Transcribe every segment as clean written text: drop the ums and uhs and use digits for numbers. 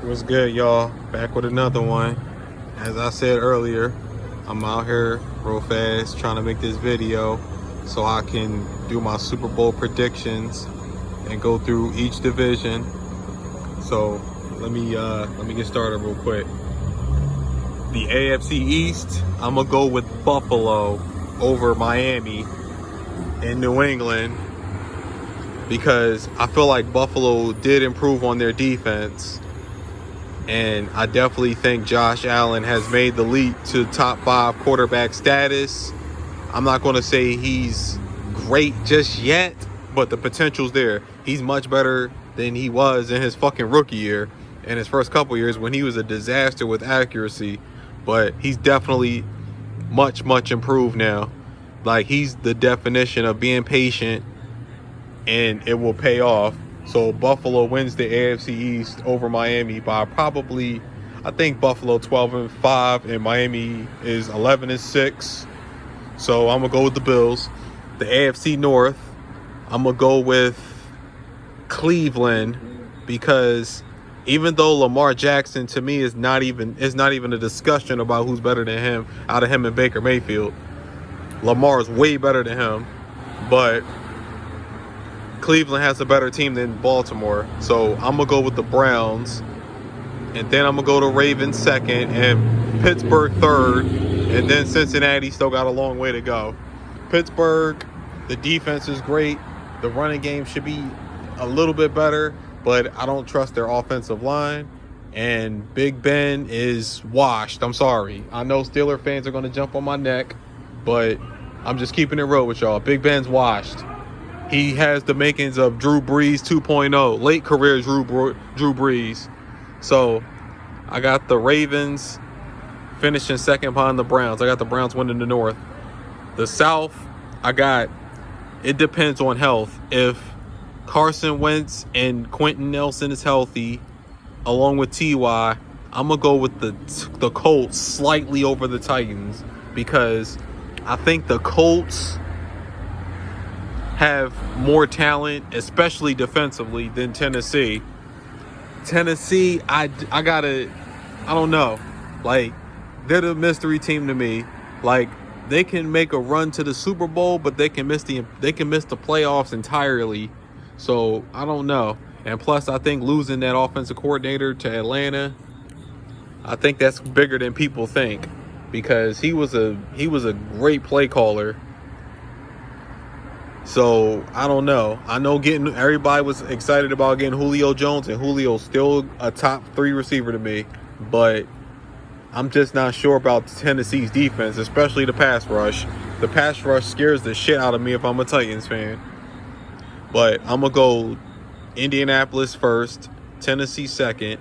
What's good, y'all? Back with another one. As I said earlier, I'm out here real fast trying to make this video so I can do my Super Bowl predictions and go through each division. So let me get started real quick. The AFC East, I'm gonna go with Buffalo over Miami in New England because I feel like Buffalo did improve on their defense. And I definitely think Josh Allen has made the leap to top 5 quarterback status. I'm not going to say he's great just yet, but the potential's there. He's much better than he was in his fucking rookie year, in his first couple years when he was a disaster with accuracy. But he's definitely much improved now. Like, he's the definition of being patient, and it will pay off. So Buffalo wins the AFC East over Miami by probably, I think Buffalo 12-5 and Miami is 11-6. So I'm gonna go with the Bills. The AFC North, I'm gonna go with Cleveland because even though Lamar Jackson to me is not even a discussion about who's better than him out of him and Baker Mayfield. Lamar is way better than him, but Cleveland has a better team than Baltimore. So I'm going to go with the Browns. And then I'm going to go to Ravens second and Pittsburgh third. And then Cincinnati still got a long way to go. Pittsburgh, the defense is great. The running game should be a little bit better, but I don't trust their offensive line. And Big Ben is washed. I'm sorry. I know Steeler fans are going to jump on my neck, but I'm just keeping it real with y'all. Big Ben's washed. He has the makings of Drew Brees 2.0, late career Drew Brees. So I got the Ravens finishing second behind the Browns. I got the Browns winning the North. The South, it depends on health. If Carson Wentz and Quentin Nelson is healthy, along with T.Y., I'm going to go with the Colts slightly over the Titans because I think the Colts have more talent, especially defensively, than Tennessee. Tennessee, I don't know. Like, they're the mystery team to me. Like, they can make a run to the Super Bowl, but they can miss the playoffs entirely. So I don't know. And plus, I think losing that offensive coordinator to Atlanta, I think that's bigger than people think because he was a great play caller. So, I don't know. I know everybody was excited about getting Julio Jones, and Julio's still a top 3 receiver to me. But I'm just not sure about Tennessee's defense, especially the pass rush. The pass rush scares the shit out of me if I'm a Titans fan. But I'm going to go Indianapolis first, Tennessee second.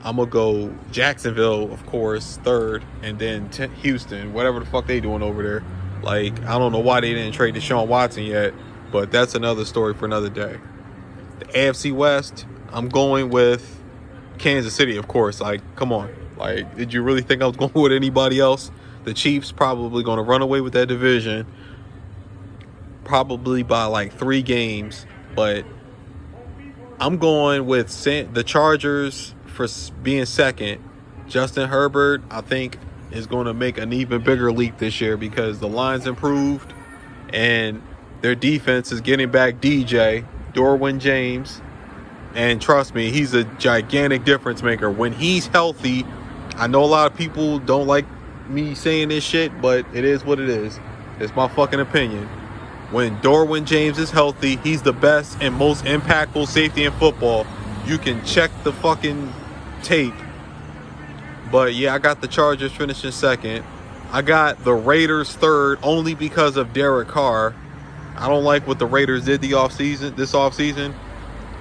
I'm going to go Jacksonville, of course, third, and then Houston, whatever the fuck they doing over there. Like, I don't know why they didn't trade Deshaun Watson yet, but that's another story for another day. The AFC West, I'm going with Kansas City, of course. Like, come on. Like, did you really think I was going with anybody else? The Chiefs probably going to run away with that division, probably by like 3 games. But I'm going with the Chargers for being second. Justin Herbert, I think, is going to make an even bigger leap this year because the line's improved and their defense is getting back DJ, Derwin James. And trust me, he's a gigantic difference maker. When he's healthy, I know a lot of people don't like me saying this shit, but it is what it is. It's my fucking opinion. When Derwin James is healthy, he's the best and most impactful safety in football. You can check the fucking tape. But yeah, I got the Chargers finishing second. I got the Raiders third only because of Derek Carr. I don't like what the Raiders did this offseason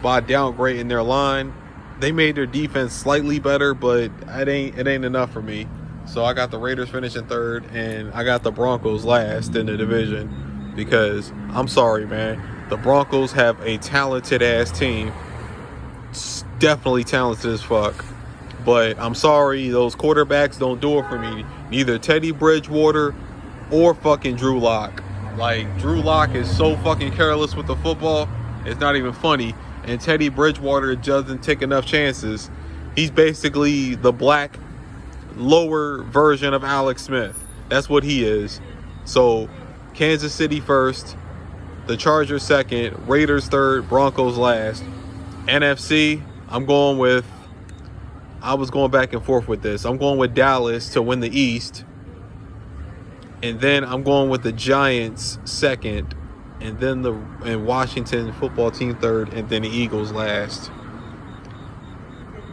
by downgrading their line. They made their defense slightly better, but it ain't enough for me. So I got the Raiders finishing third, and I got the Broncos last in the division because I'm sorry, man. The Broncos have a talented ass team. It's definitely talented as fuck. But I'm sorry, those quarterbacks don't do it for me. Neither Teddy Bridgewater or fucking Drew Lock. Like, Drew Lock is so fucking careless with the football. It's not even funny. And Teddy Bridgewater doesn't take enough chances. He's basically the black lower version of Alex Smith. That's what he is. So Kansas City first, the Chargers second, Raiders third, Broncos last. NFC, I was going back and forth with this. I'm going with Dallas to win the East. And then I'm going with the Giants second. And then Washington football team third. And then the Eagles last.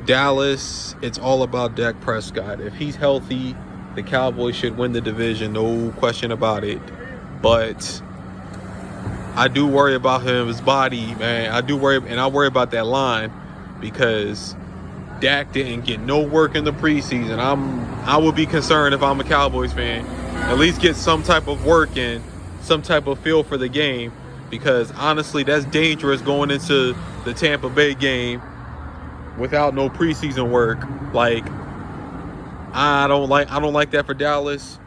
Dallas, it's all about Dak Prescott. If he's healthy, the Cowboys should win the division. No question about it. But I do worry about his body, man. I worry about that line because Dak didn't get no work in the preseason. I would be concerned if I'm a Cowboys fan. At least get some type of work in, some type of feel for the game, because honestly, that's dangerous going into the Tampa Bay game without no preseason work. Like, I don't like that for Dallas.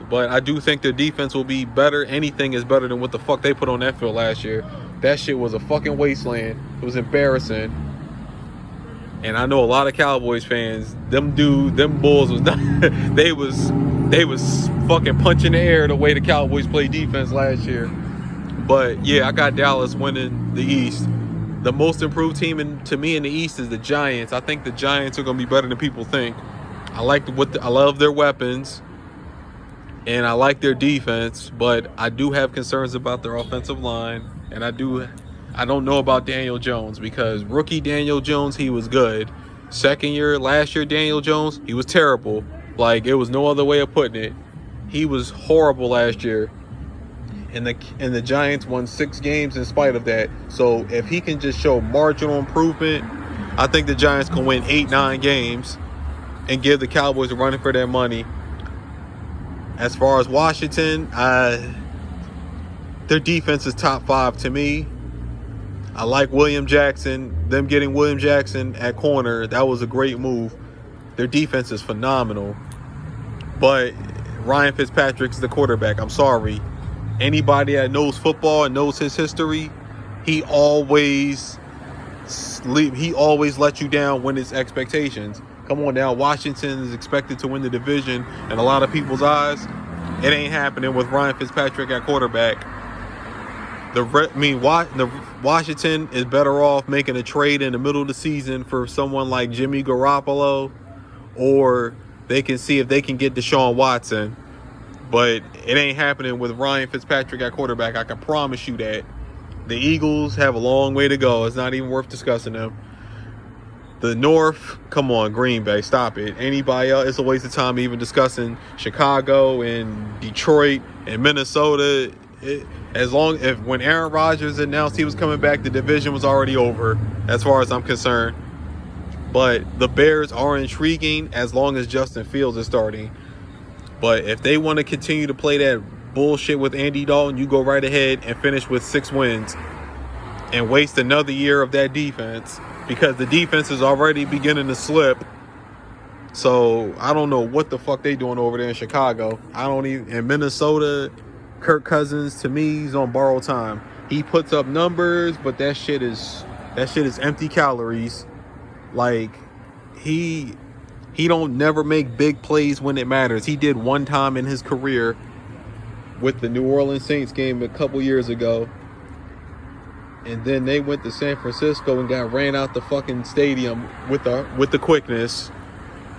But I do think their defense will be better. Anything is better than what the fuck they put on that field last year. That shit was a fucking wasteland. It was embarrassing. And I know a lot of Cowboys fans, them Bulls was not they was fucking punching the air the way the Cowboys played defense last year. But yeah, I got Dallas winning the East. The most improved team to me in the East is the Giants. I think the Giants are going to be better than people think. I love their weapons. And I like their defense, but I do have concerns about their offensive line. And I don't know about Daniel Jones, because rookie Daniel Jones, he was good. Last year, Daniel Jones, he was terrible. Like, it was no other way of putting it. He was horrible last year. And the Giants won 6 games in spite of that. So if he can just show marginal improvement, I think the Giants can win 8-9 games and give the Cowboys a run for their money. As far as Washington, their defense is top 5 to me. I like William Jackson. Them getting William Jackson at corner, that was a great move. Their defense is phenomenal. But Ryan Fitzpatrick's the quarterback. I'm sorry. Anybody that knows football and knows his history, he always lets you down when it's expectations. Come on now, Washington is expected to win the division in a lot of people's eyes. It ain't happening with Ryan Fitzpatrick at quarterback. Washington is better off making a trade in the middle of the season for someone like Jimmy Garoppolo, or they can see if they can get Deshaun Watson. But it ain't happening with Ryan Fitzpatrick at quarterback. I can promise you that. The Eagles have a long way to go. It's not even worth discussing them. The North, come on, Green Bay, stop it. Anybody else, it's a waste of time even discussing Chicago and Detroit and Minnesota. When Aaron Rodgers announced he was coming back, the division was already over, as far as I'm concerned. But the Bears are intriguing as long as Justin Fields is starting. But if they want to continue to play that bullshit with Andy Dalton, you go right ahead and finish with 6 wins and waste another year of that defense, because the defense is already beginning to slip. So I don't know what the fuck they doing over there in Chicago. In Minnesota, Kirk Cousins, to me, he's on borrowed time. He puts up numbers, but that shit is empty calories. Like, he don't never make big plays when it matters. He did one time in his career with the New Orleans Saints game a couple years ago. And then they went to San Francisco and got ran out the fucking stadium with the quickness.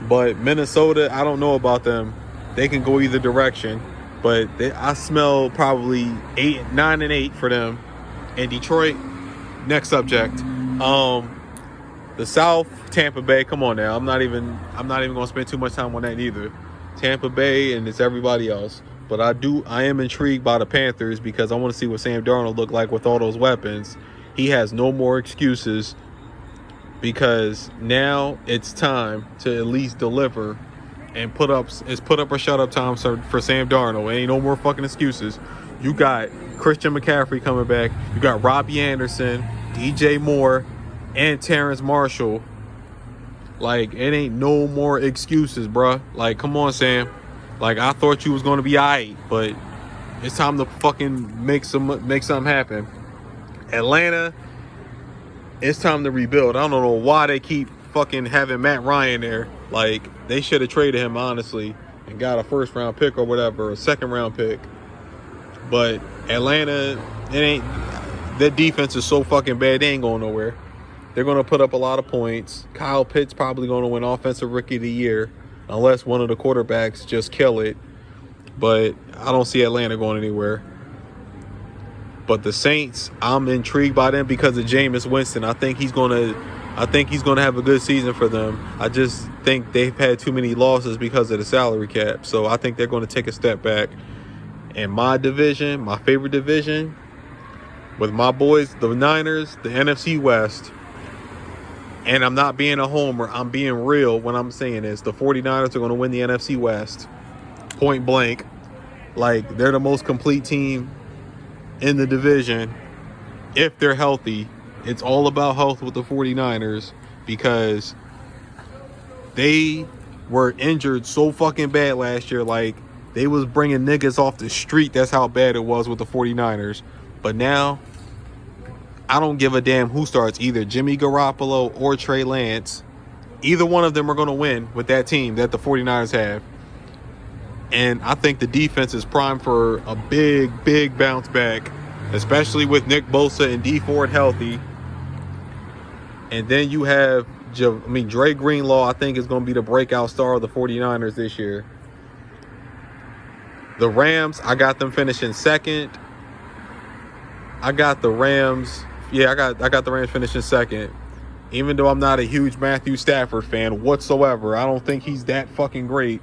But Minnesota, I don't know about them. They can go either direction. But I smell probably 9-8 for them. And Detroit, next subject. The South, Tampa Bay. Come on now. I'm not even gonna spend too much time on that either. Tampa Bay, and it's everybody else. But I am intrigued by the Panthers, because I want to see what Sam Darnold look like with all those weapons. He has no more excuses, because now it's time to at least deliver and put up or shut up time for Sam Darnold. Ain't no more fucking excuses. You got Christian McCaffrey coming back. You got Robbie Anderson, DJ Moore, and Terrence Marshall. Like, it ain't no more excuses, bruh. Like, come on, Sam. Like, I thought you was going to be all right, but it's time to fucking make something happen. Atlanta, it's time to rebuild. I don't know why they keep fucking having Matt Ryan there. Like, they should have traded him, honestly, and got a first-round pick or whatever, a second-round pick. But Atlanta, their defense is so fucking bad, they ain't going nowhere. They're going to put up a lot of points. Kyle Pitts probably going to win Offensive Rookie of the Year, unless one of the quarterbacks just kill it. But I don't see Atlanta going anywhere. But the Saints, I'm intrigued by them because of Jameis Winston. I think he's going to have a good season for them. I just think they've had too many losses because of the salary cap. So I think they're going to take a step back. And my division, my favorite division, with my boys, the Niners, the NFC West. And I'm not being a homer. I'm being real when I'm saying this. The 49ers are going to win the NFC West. Point blank. Like, they're the most complete team in the division if they're healthy. It's all about health with the 49ers because they were injured so fucking bad last year. Like, they was bringing niggas off the street. That's how bad it was with the 49ers. But now, I don't give a damn who starts, either Jimmy Garoppolo or Trey Lance. Either one of them are going to win with that team that the 49ers have. And I think the defense is primed for a big, big bounce back, especially with Nick Bosa and Dee Ford healthy. And then you have, Dre Greenlaw, I think, is going to be the breakout star of the 49ers this year. The Rams, I got them finishing second. I got the Rams. Yeah, I got the Rams finishing second. Even though I'm not a huge Matthew Stafford fan whatsoever, I don't think he's that fucking great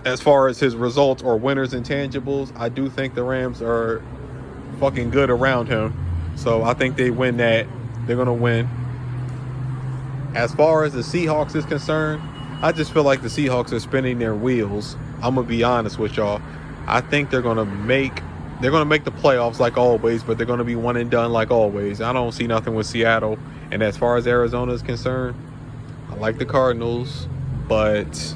as far as his results or winners and tangibles. I do think the Rams are fucking good around him. So I think they win that. They're going to win. As far as the Seahawks is concerned, I just feel like the Seahawks are spinning their wheels. I'm going to be honest with y'all. I think they're going to make the playoffs like always, but they're going to be one and done like always. I don't see nothing with Seattle. And as far as Arizona is concerned, I like the Cardinals, but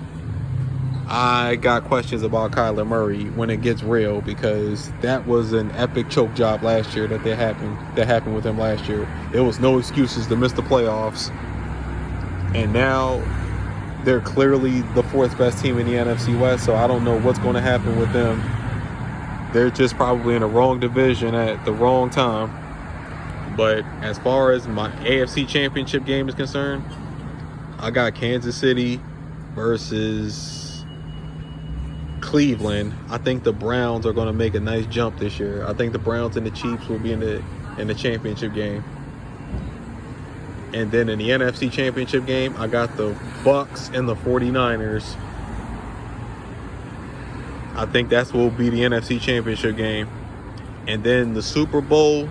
I got questions about Kyler Murray when it gets real, because that was an epic choke job last year that happened with him last year. There was no excuses to miss the playoffs. And now they're clearly the fourth best team in the NFC West, so I don't know what's going to happen with them. They're just probably in the wrong division at the wrong time. But as far as my AFC Championship game is concerned, I got Kansas City versus Cleveland. I think the Browns are going to make a nice jump this year. I think the Browns and the Chiefs will be in the championship game. And then in the NFC Championship game, I got the Bucs and the 49ers. I think that's what will be the NFC Championship game. And then the Super Bowl,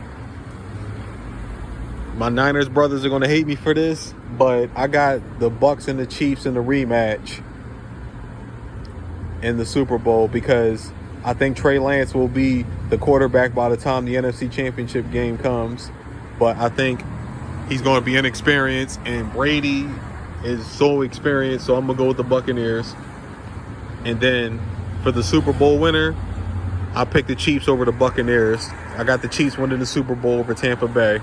my Niners brothers are going to hate me for this, but I got the Bucs and the Chiefs in the rematch in the Super Bowl, because I think Trey Lance will be the quarterback by the time the NFC Championship game comes. But I think he's going to be inexperienced, and Brady is so experienced, so I'm going to go with the Buccaneers. And then for the Super Bowl winner, I picked the Chiefs over the Buccaneers. I got the Chiefs winning the Super Bowl over Tampa Bay.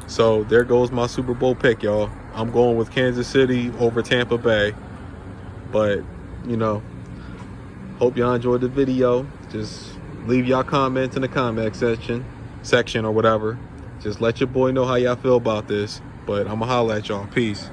So there goes my Super Bowl pick, y'all. I'm going with Kansas City over Tampa Bay. But, hope y'all enjoyed the video. Just leave y'all comments in the comment section or whatever. Just let your boy know how y'all feel about this. But I'm going to holler at y'all. Peace.